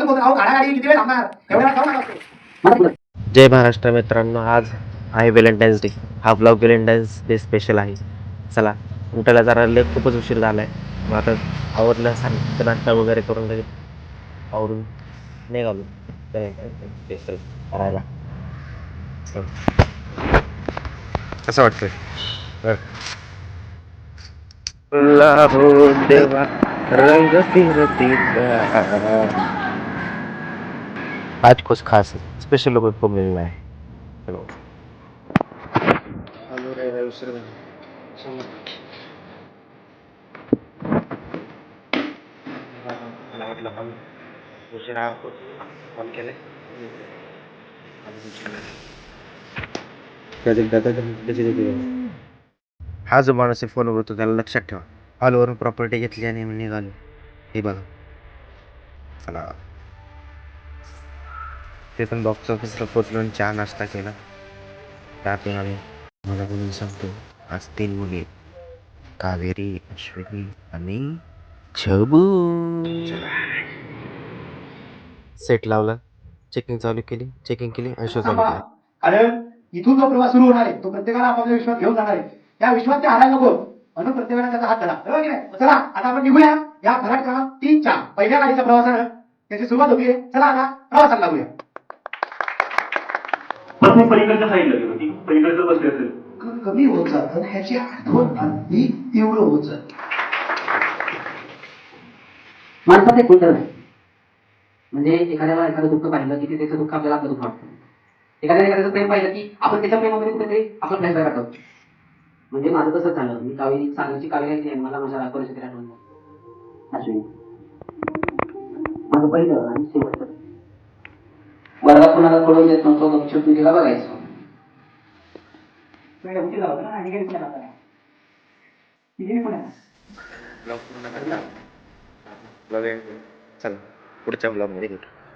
बोलतो अहो गाडी किती वेळ थांबणार एवढ्या जाऊ नका. जय महाराष्ट्र मित्रांनो, आज आहे व्हॅलेंटाईन्स डे. हा ब्लॉग व्हॅलेंटाईन्स डे स्पेशल आहे. चला, उठायला जरा खूपच उशीर झाला आहे. मग आता आवडलं सांगितलं नाश्ता वगैरे करून लगेच आवरून निघालो स्पेशल करायला. कसं वाटतंय? देवा रंग फिरतीचा आज कुछ खास स्पेशल लोगों को मिलना है. चलो हा जो माणूस फोनवर होतो त्याला लक्षात ठेवा. हॉलवरून प्रॉपर्टी घेतली आणि निघालो. हे बघा, चला ते पण बॉक्स ऑफिसला पोचलो आणि चहा नाश्ता केला. त्यातून आम्ही मला बोलून सांगतो, आज 3 मुली, कावेरी, अश्विनी आणि छबू. सेट लावला, चेकिंग चालू केली, चेकिंग केली आणि शो चालू केला. कारण इथून जो प्रवास सुरू होणार आहे तो प्रत्येकाला आपापल्या विश्वास घेऊन जाणार आहे. त्या विश्वास ते हारायला नको म्हणून प्रत्येकाने त्याचा हात धरा. बरोबर की नाही? चला आता आपण निघूया. या घरात का 3-4 पहिल्या गाडीच्या प्रवासानं त्याची सुरुवात होती. चला आता प्रवासाला लागूया. मग मी पलीकडच्या साईडला गेलो होती, पलीकडचं बसले असेल. कमी होत जातं ह्याची आठवण अगदी तीव्र होत जाते. माणसात एक उतर आहे, म्हणजे एखाद्याला एखादं दुःख पाहिलं की त्याचं दुःख आपल्याला आपलं दुःख वाटतं. एखाद्याचं प्रेम पाहिलं की आपण त्याच्या प्रेमामध्ये कुठेतरी आपलं फ्लॅशबॅक आठवतो. म्हणजे माझं तसंच झालं. मी कावेरी सांगलीची कावेरी मला माझ्या परिस्थितीत आठवण अश्विनी माझं पहिलं आणि शेवटचं. वर्गात कोणाला पळून देत नव्हतो, गपचूप तिला बघायचो. चला पुढच्या ब्लॉग मध्ये भेटू.